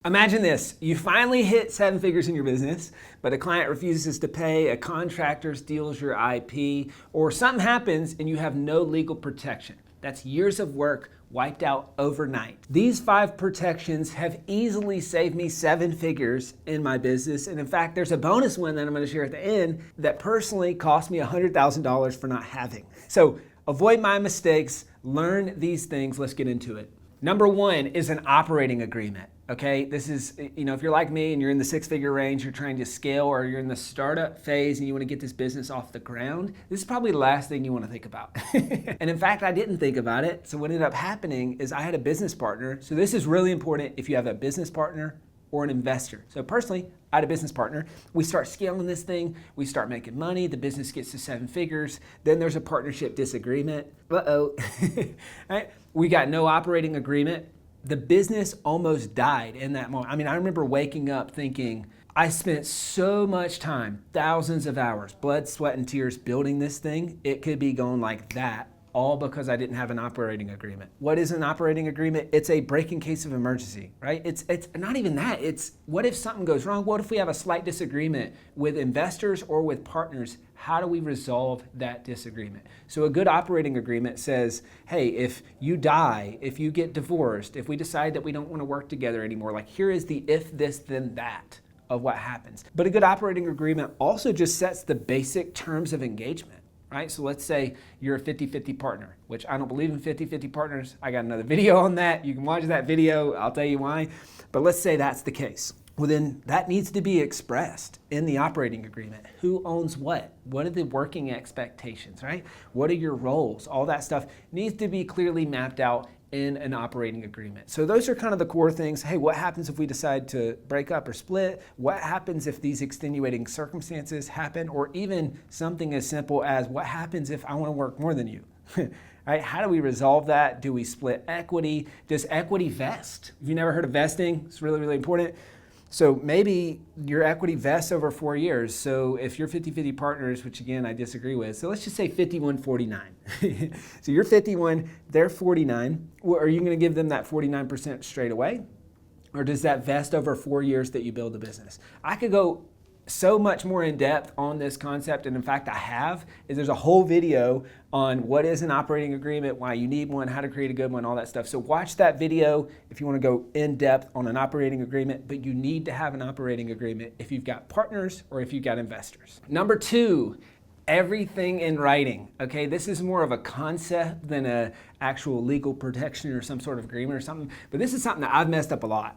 Imagine this, you finally hit 7 figures in your business, but a client refuses to pay, a contractor steals your IP, or something happens and you have no legal protection. That's years of work wiped out overnight. These 5 protections have easily saved me 7 figures in my business. And in fact, there's a bonus one that I'm gonna share at the end that personally cost me $100,000 for not having. So avoid my mistakes, learn these things, let's get into it. Number 1 is an operating agreement. Okay, this is, if you're like me and you're in the 6-figure range, you're trying to scale, or you're in the startup phase and you want to get this business off the ground, this is probably the last thing you want to think about. And in fact, I didn't think about it. So what ended up happening is I had a business partner. So this is really important if you have a business partner or an investor. So personally, I had a business partner. We start scaling this thing. We start making money. The business gets to 7 figures. Then there's a partnership disagreement. Uh-oh. Right? We got no operating agreement. The business almost died in that moment. I mean, I remember waking up thinking, I spent so much time, thousands of hours, blood, sweat, and tears building this thing. It could be going like that, all because I didn't have an operating agreement. What is an operating agreement? It's a break in case of emergency, right? It's not even that. It's what if something goes wrong? What if we have a slight disagreement with investors or with partners? How do we resolve that disagreement? So a good operating agreement says, hey, if you die, if you get divorced, if we decide that we don't want to work together anymore, like here is the if this then that of what happens. But a good operating agreement also just sets the basic terms of engagement, right? So let's say you're a 50-50 partner, which I don't believe in 50-50 partners. I got another video on that. You can watch that video. I'll tell you why. But let's say that's the case. Well, then that needs to be expressed in the operating agreement. Who owns what? What are the working expectations, right? What are your roles? All that stuff needs to be clearly mapped out in an operating agreement. So those are kind of the core things. Hey, what happens if we decide to break up or split? What happens if these extenuating circumstances happen? Or even something as simple as what happens if I want to work more than you? Right? How do we resolve that? Do we split equity? Does equity vest? If you've never heard of vesting, it's really, really important. So maybe your equity vests over 4 years. So if you're 50-50 partners, which again, I disagree with, so let's just say 51-49. So you're 51, they're 49. Well, are you gonna give them that 49% straight away? Or does that vest over 4 years that you build the business? I could go so much more in depth on this concept, and in fact there's a whole video on what is an operating agreement, why you need one, how to create a good one, all that stuff. So watch that video if you want to go in depth on an operating agreement, but you need to have an operating agreement if you've got partners or if you've got investors. Number 2, everything in writing. Okay, this is more of a concept than an actual legal protection or some sort of agreement or something, but this is something that I've messed up a lot.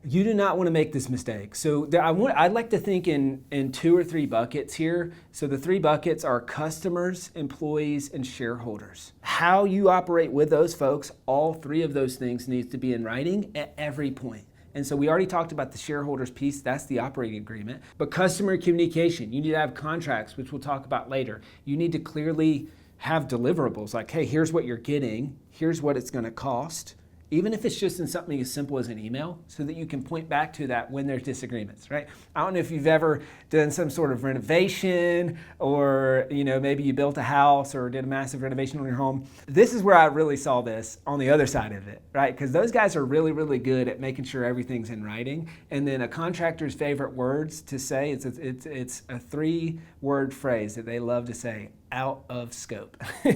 You do not want to make this mistake. So I'd like to think in 2 or 3 buckets here. So the 3 buckets are customers, employees, and shareholders. How you operate with those folks, all 3 of those things needs to be in writing at every point. And so we already talked about the shareholders piece, that's the operating agreement. But customer communication, you need to have contracts, which we'll talk about later. You need to clearly have deliverables, like, hey, here's what you're getting, here's what it's gonna cost, even if it's just in something as simple as an email, so that you can point back to that when there's disagreements, right? I don't know if you've ever done some sort of renovation, or maybe you built a house or did a massive renovation on your home. This is where I really saw this on the other side of it, right? Because those guys are really, really good at making sure everything's in writing. And then a contractor's favorite words to say, it's a 3-word phrase that they love to say: out of scope. All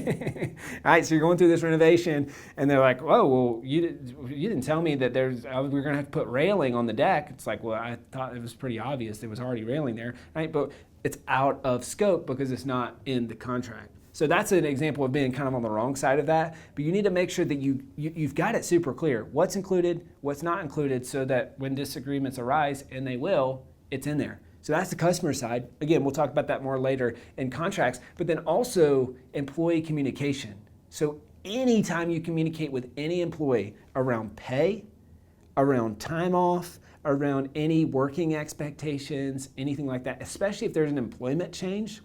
right, so you're going through this renovation and they're like, whoa, well, you didn't tell me that we're gonna have to put railing on the deck. It's like, well, I thought it was pretty obvious there was already railing there, right? But it's out of scope because it's not in the contract. So that's an example of being kind of on the wrong side of that, but you need to make sure that you've got it super clear. What's included, what's not included, so that when disagreements arise, and they will, it's in there. So that's the customer side. Again, we'll talk about that more later in contracts, but then also employee communication. So anytime you communicate with any employee around pay, around time off, around any working expectations, anything like that, especially if there's an employment change,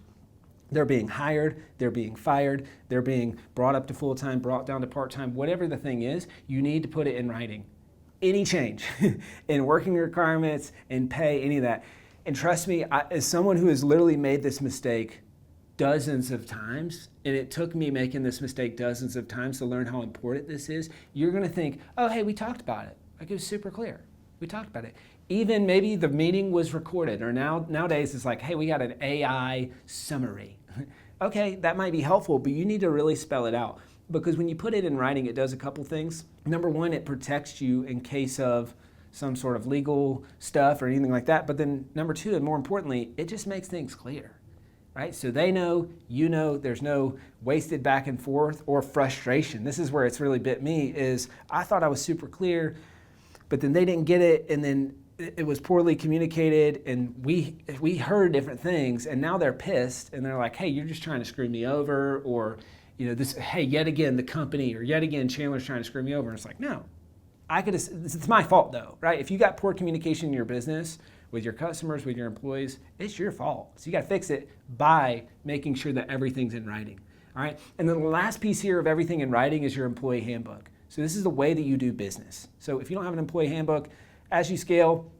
they're being hired, they're being fired, they're being brought up to full-time, brought down to part-time, whatever the thing is, you need to put it in writing. Any change in working requirements, in pay, any of that. And trust me, as someone who has literally made this mistake dozens of times, and it took me making this mistake dozens of times to learn how important this is, you're gonna think, oh, hey, we talked about it. Like, it was super clear. We talked about it. Even maybe the meeting was recorded, or nowadays it's like, hey, we got an AI summary. Okay, that might be helpful, but you need to really spell it out. Because when you put it in writing, it does a couple things. Number one, it protects you in case of some sort of legal stuff or anything like that. But then number two, and more importantly, it just makes things clear, right? So they know, you know, there's no wasted back and forth or frustration. This is where it's really bit me, is I thought I was super clear, but then they didn't get it, and then it was poorly communicated, and we heard different things, and now they're pissed, and they're like, hey, you're just trying to screw me over, or hey, yet again, the company, or yet again, Chandler's trying to screw me over. And it's like, no, it's my fault though, right? If you got poor communication in your business with your customers, with your employees, it's your fault. So you got to fix it by making sure that everything's in writing, all right? And then the last piece here of everything in writing is your employee handbook. So this is the way that you do business. So if you don't have an employee handbook, as you scale,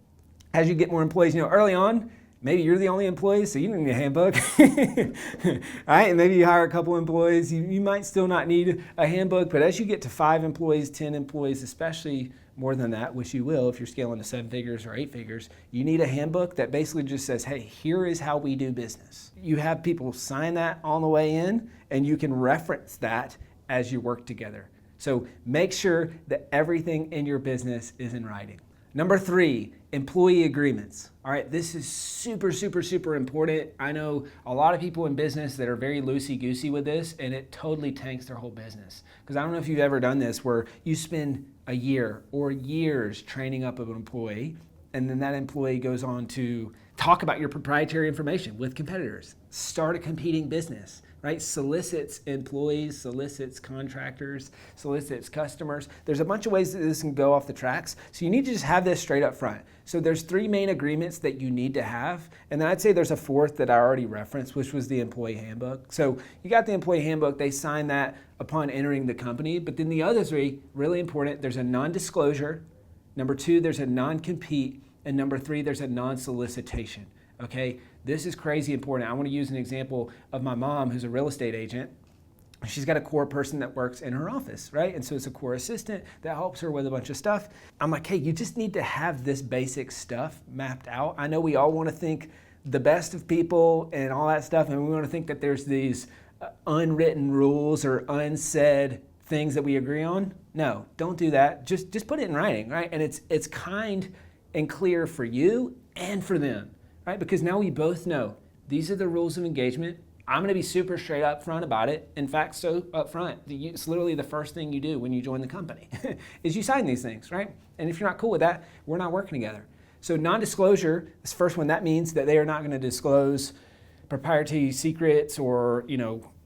as you get more employees, early on, maybe you're the only employee, so you don't need a handbook. All right, and maybe you hire a couple employees. You might still not need a handbook, but as you get to 5 employees, 10 employees, especially more than that, which you will if you're scaling to 7 figures or 8 figures, you need a handbook that basically just says, hey, here is how we do business. You have people sign that on the way in, and you can reference that as you work together. So make sure that everything in your business is in writing. Number 3, employee agreements. All right, this is super, super, super important. I know a lot of people in business that are very loosey-goosey with this, and it totally tanks their whole business. Because I don't know if you've ever done this, where you spend a year or years training up an employee, and then that employee goes on to talk about your proprietary information with competitors, start a competing business, right? Solicits employees, solicits contractors, solicits customers. There's a bunch of ways that this can go off the tracks. So you need to just have this straight up front. So there's 3 main agreements that you need to have. And then I'd say there's a 4th that I already referenced, which was the employee handbook. So you got the employee handbook, they sign that upon entering the company. But then the other 3, really important, there's a non-disclosure. Number 2, there's a non-compete. And number 3, there's a non-solicitation. Okay, this is crazy important. I want to use an example of my mom, who's a real estate agent. She's got a core person that works in her office, right? And so it's a core assistant that helps her with a bunch of stuff. I'm like, hey, you just need to have this basic stuff mapped out. I know we all want to think the best of people and all that stuff, and we want to think that there's these unwritten rules or unsaid things that we agree on. No, don't do that. Just put it in writing, right? And it's kind and clear for you and for them. Right? Because now we both know these are the rules of engagement. I'm going to be super straight up front about it. In fact, so up front, it's literally the first thing you do when you join the company is you sign these things, right? And if you're not cool with that, we're not working together. So non-disclosure, this first one, that means that they are not going to disclose proprietary secrets or,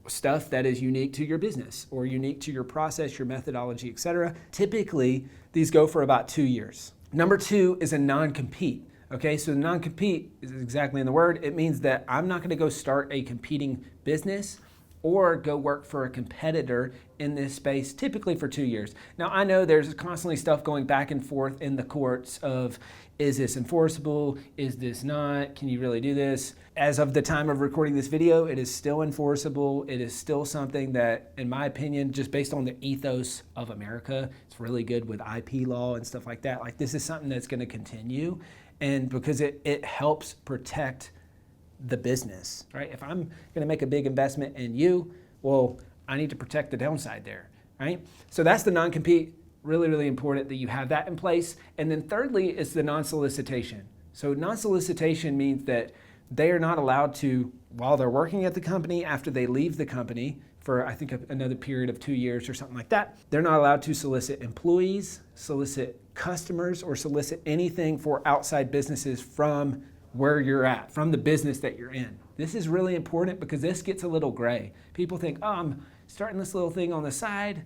stuff that is unique to your business or unique to your process, your methodology, etc. Typically, these go for about 2 years. Number 2 is a non-compete. Okay, so non-compete is exactly in the word. It means that I'm not going to go start a competing business or go work for a competitor in this space, typically for 2 years. Now, I know there's constantly stuff going back and forth in the courts of, is this enforceable? Is this not? Can you really do this? As of the time of recording this video, it is still enforceable. It is still something that, in my opinion, just based on the ethos of America, it's really good with IP law and stuff like that. Like, this is something that's going to continue. And because it helps protect the business, right? If I'm going to make a big investment in you, well, I need to protect the downside there, right? So that's the non-compete. Really, really important that you have that in place. And then thirdly is the non-solicitation. So non-solicitation means that they are not allowed to, while they're working at the company, after they leave the company for, I think, another period of 2 years or something like that, they're not allowed to solicit employees, solicit customers, or solicit anything for outside businesses from where you're at, from the business that you're in. This is really important because this gets a little gray. People think, oh, I'm starting this little thing on the side.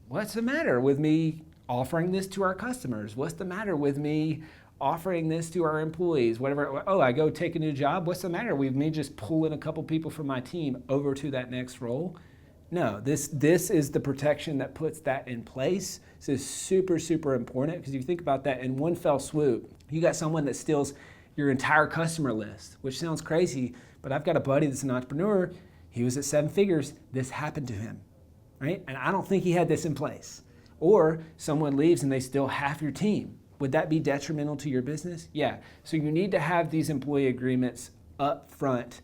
What's the matter with me offering this to our customers? What's the matter with me offering this to our employees? Whatever. Oh, I go take a new job. What's the matter with me just pulling a couple people from my team over to that next role? No, this is the protection that puts that in place. This is super, super important because if you think about that in one fell swoop, you got someone that steals your entire customer list, which sounds crazy, but I've got a buddy that's an entrepreneur. He was at 7 figures. This happened to him, right? And I don't think he had this in place. Or someone leaves and they steal half your team Would that be detrimental to your business? Yeah. So you need to have these employee agreements up front,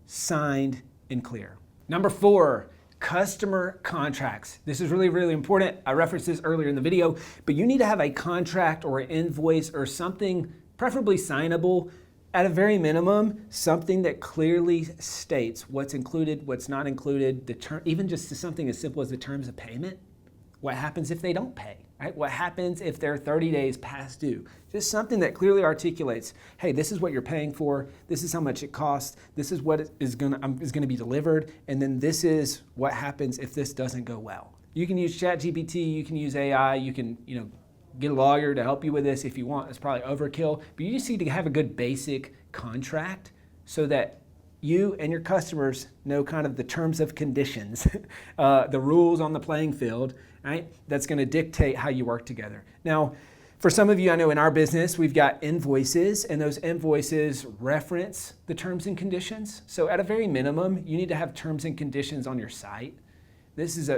signed and clear. Number 4, customer contracts. This is really, really important. I referenced this earlier in the video, but you need to have a contract or an invoice or something, preferably signable, at a very minimum, something that clearly states what's included, what's not included, even just something as simple as the terms of payment. What happens if they don't pay, right? What happens if they're 30 days past due? Just something that clearly articulates, hey, this is what you're paying for, this is how much it costs, this is what is going to be delivered, and then this is what happens if this doesn't go well. You can use ChatGPT, you can use AI, you can, get a lawyer to help you with this if you want. It's probably overkill, but you just need to have a good basic contract so that you and your customers know kind of the terms of conditions, the rules on the playing field, right? That's going to dictate how you work together. Now, for some of you, I know in our business, we've got invoices, and those invoices reference the terms and conditions. So at a very minimum, you need to have terms and conditions on your site. This is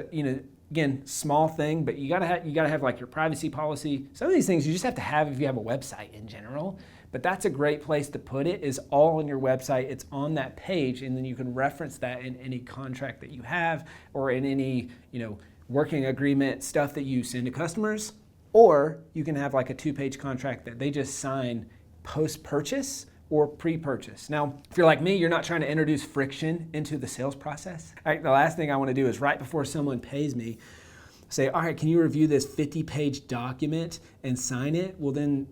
again, small thing, but you gotta have like your privacy policy. Some of these things you just have to have if you have a website in general. But that's a great place to put it, is all on your website. It's on that page, and then you can reference that in any contract that you have or in any working agreement stuff that you send to customers. Or you can have like a 2-page contract that they just sign post-purchase or pre-purchase. Now, if you're like me, you're not trying to introduce friction into the sales process. All right, the last thing I want to do is right before someone pays me, say, all right, can you review this 50-page document and sign it? Well, then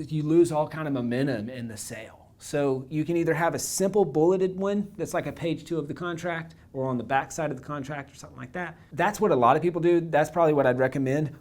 you lose all kind of momentum in the sale. So you can either have a simple bulleted one that's like a page 2 of the contract or on the back side of the contract or something like that. That's what a lot of people do. That's probably what I'd recommend.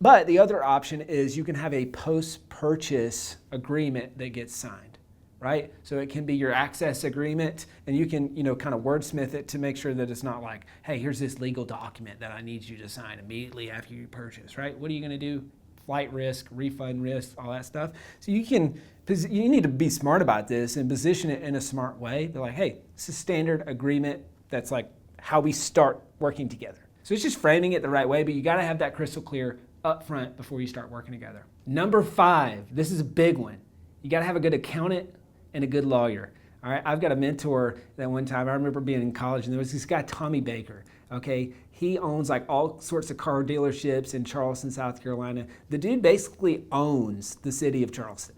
But the other option is you can have a post-purchase agreement that gets signed, right? So it can be your access agreement, and you can, kind of wordsmith it to make sure that it's not like, hey, here's this legal document that I need you to sign immediately after you purchase, right? What are you going to do? Flight risk, refund risk, all that stuff. So you need to be smart about this and position it in a smart way. They're like, hey, it's a standard agreement. That's like how we start working together. So it's just framing it the right way, but you got to have that crystal clear up front before you start working together. Number 5, this is a big one. You got to have a good accountant and a good lawyer. All right, I've got a mentor that one time, I remember being in college, and there was this guy, Tommy Baker, okay? He owns like all sorts of car dealerships in Charleston, South Carolina. The dude basically owns the city of Charleston.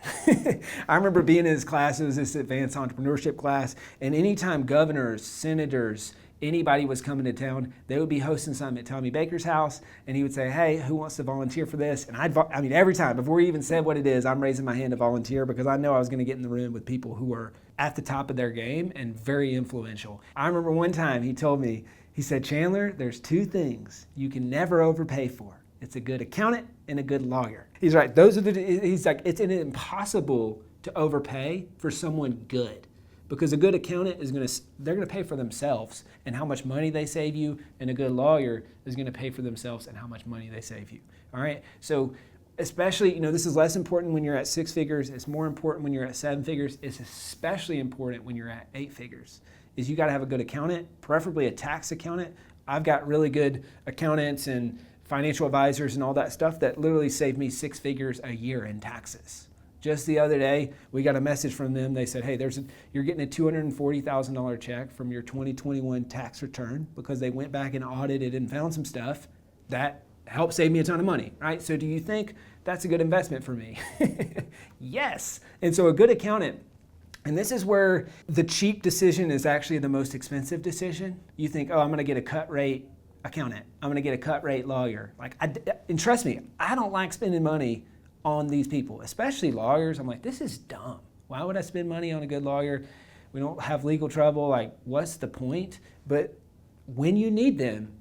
I remember being in his class, it was this advanced entrepreneurship class, and anytime governors, senators, anybody was coming to town, they would be hosting something at Tommy Baker's house, and he would say, hey, who wants to volunteer for this? And every time, before he even said what it is, I'm raising my hand to volunteer because I know I was going to get in the room with people who were at the top of their game and very influential. I remember one time he told me, he said, Chandler, there's 2 things you can never overpay for. It's a good accountant and a good lawyer. He's right. He's like, it's impossible to overpay for someone good. Because a good accountant they're going to pay for themselves and how much money they save you, and a good lawyer is going to pay for themselves and how much money they save you. All right? So especially, this is less important when you're at 6 figures. It's more important when you're at 7 figures. It's especially important when you're at 8 figures. Is you got to have a good accountant, preferably a tax accountant. I've got really good accountants and financial advisors and all that stuff that literally save me 6 figures a year in taxes. Just the other day, we got a message from them. They said, hey, you're getting a $240,000 check from your 2021 tax return because they went back and audited and found some stuff that helped save me a ton of money, right? So do you think that's a good investment for me? Yes. And so a good accountant, and this is where the cheap decision is actually the most expensive decision. You think, oh, I'm going to get a cut rate accountant. I'm going to get a cut rate lawyer. And trust me, I don't like spending money on these people, especially lawyers. I'm like, this is dumb. Why would I spend money on a good lawyer? We don't have legal trouble. Like, what's the point? But when you need them,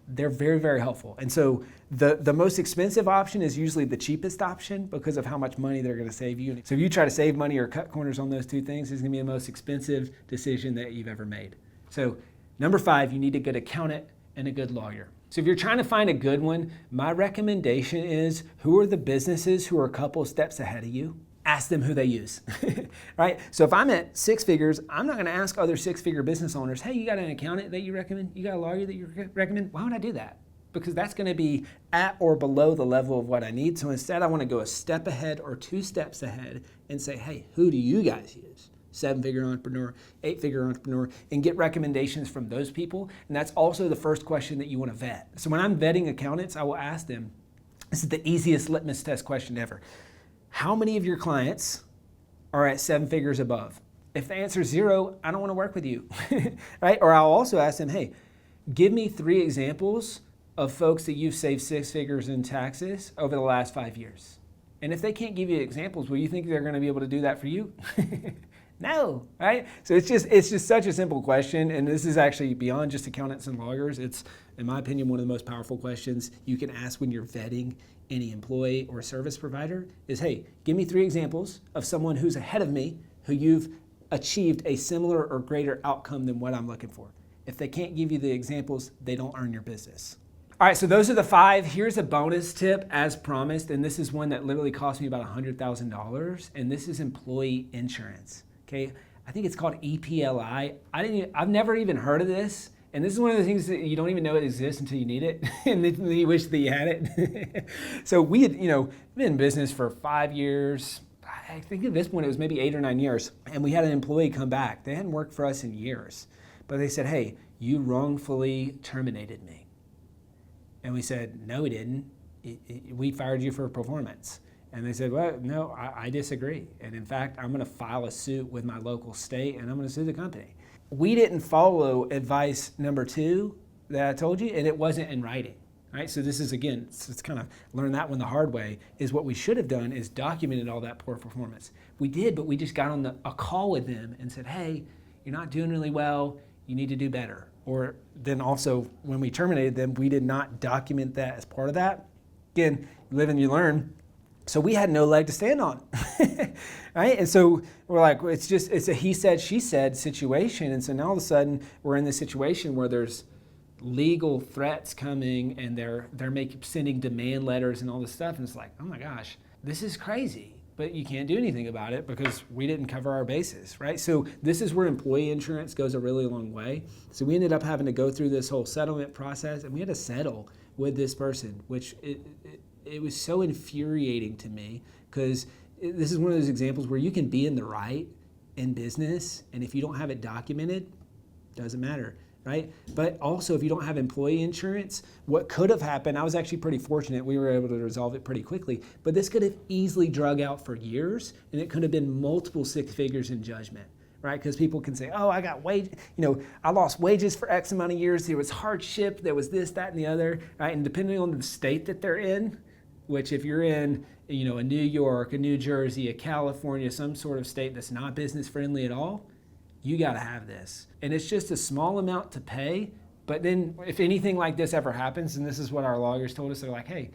they're very, very helpful. And so the most expensive option is usually the cheapest option because of how much money they're going to save you. So if you try to save money or cut corners on those 2 things, it's going to be the most expensive decision that you've ever made. So number 5, you need a good accountant and a good lawyer. So if you're trying to find a good one, my recommendation is, who are the businesses who are a couple steps ahead of you? Ask them who they use, right? So if I'm at 6 figures, I'm not going to ask other 6-figure business owners, hey, you got an accountant that you recommend? You got a lawyer that you recommend? Why would I do that? because that's going to be at or below the level of what I need. So instead, I want to go a step ahead or 2 steps ahead and say, hey, who do you guys use? 7-figure entrepreneur, 8-figure entrepreneur, and get recommendations from those people. And that's also the first question that you want to vet. So when I'm vetting accountants, I will ask them, this is the easiest litmus test question ever. How many of your clients are at 7 figures above? If the answer is 0, I don't want to work with you, right? Or I'll also ask them, hey, give me 3 examples of folks that you've saved 6 figures in taxes over the last 5 years. And if they can't give you examples, will you think they're going to be able to do that for you? No, right? So it's just such a simple question, and this is actually beyond just accountants and lawyers. It's, in my opinion, one of the most powerful questions you can ask when you're vetting any employee or service provider is, hey, give me 3 examples of someone who's ahead of me, who you've achieved a similar or greater outcome than what I'm looking for. If they can't give you the examples, they don't earn your business. All right, so those are the 5. Here's a bonus tip as promised, and this is one that literally cost me about $100,000, and this is employee insurance, okay? I think it's called EPLI. I've never even heard of this, and this is one of the things that you don't even know it exists until you need it, and then you wish that you had it. So we had, been in business for 5 years. I think at this point it was maybe 8 or 9 years, and we had an employee come back. They hadn't worked for us in years, but they said, hey, you wrongfully terminated me. And we said, no, we didn't. We fired you for performance. And they said, well, no, I disagree. And in fact, I'm going to file a suit with my local state, and I'm going to sue the company. We didn't follow advice number 2 that I told you, and it wasn't in writing. Right? So this is, again, it's kind of learn that one the hard way, is what we should have done is documented all that poor performance. We did, but we just got on a call with them and said, hey, you're not doing really well. You need to do better. Or then also when we terminated them, we did not document that as part of that. Again, you live and you learn. So we had no leg to stand on, right? And so we're like, it's a he said, she said situation. And so now all of a sudden we're in this situation where there's legal threats coming, and they're sending demand letters and all this stuff, and it's like, oh my gosh, this is crazy, but you can't do anything about it because we didn't cover our bases, right? So this is where employee insurance goes a really long way. So we ended up having to go through this whole settlement process, and we had to settle with this person, which it was so infuriating to me, because this is one of those examples where you can be in the right in business, and if you don't have it documented, doesn't matter. Right? But also, if you don't have employee insurance, what could have happened, I was actually pretty fortunate, we were able to resolve it pretty quickly, but this could have easily drug out for years, and it could have been multiple 6 figures in judgment, right? Because people can say, oh, I got I lost wages for X amount of years, there was hardship, there was this, that, and the other, right? And depending on the state that they're in, which if you're in, a New York, a New Jersey, a California, some sort of state that's not business friendly at all, you got to have this. And it's just a small amount to pay. But then if anything like this ever happens, and this is what our lawyers told us, they're like, hey,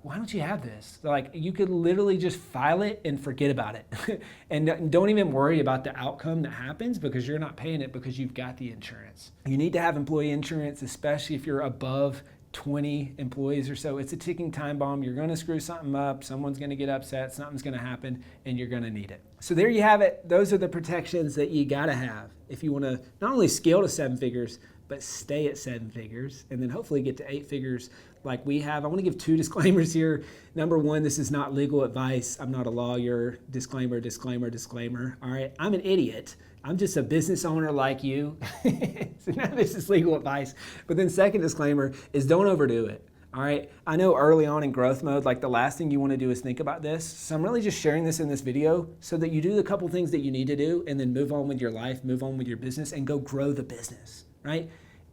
why don't you have this? They're like, you could literally just file it and forget about it. And don't even worry about the outcome that happens, because you're not paying it because you've got the insurance. You need to have employee insurance, especially if you're above 20 employees or so. It's a ticking time bomb. You're going to screw something up. Someone's going to get upset. Something's going to happen, and you're going to need it. So there you have it. Those are the protections that you got to have if you want to not only scale to 7 figures, but stay at 7 figures, and then hopefully get to 8 figures like we have. I want to give 2 disclaimers here. Number 1, this is not legal advice. I'm not a lawyer. Disclaimer, disclaimer, disclaimer. All right, I'm an idiot. I'm just a business owner like you. So none of this is legal advice. But then second disclaimer is don't overdo it. All right, I know early on in growth mode, like the last thing you want to do is think about this. So I'm really just sharing this in this video so that you do the couple things that you need to do, and then move on with your life, move on with your business, and go grow the business, right?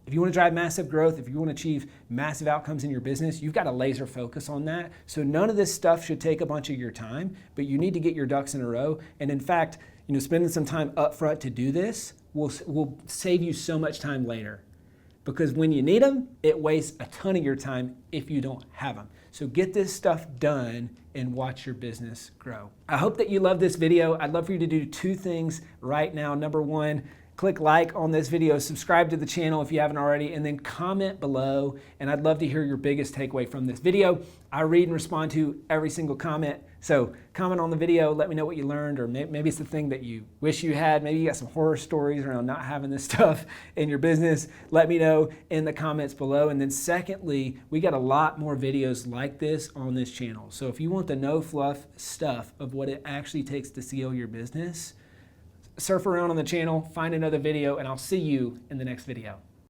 If you want to drive massive growth, if you want to achieve massive outcomes in your business, you've got to laser focus on that. So none of this stuff should take a bunch of your time, but you need to get your ducks in a row. And in fact, spending some time up front to do this will save you so much time later. Because when you need them, it wastes a ton of your time if you don't have them. So get this stuff done and watch your business grow. I hope that you love this video. I'd love for you to do 2 things right now. Number 1, click like on this video, subscribe to the channel if you haven't already, and then comment below. And I'd love to hear your biggest takeaway from this video. I read and respond to every single comment. So comment on the video, let me know what you learned, or maybe it's the thing that you wish you had. Maybe you got some horror stories around not having this stuff in your business. Let me know in the comments below. And then secondly, we got a lot more videos like this on this channel. So if you want the no fluff stuff of what it actually takes to scale your business, surf around on the channel, find another video, and I'll see you in the next video.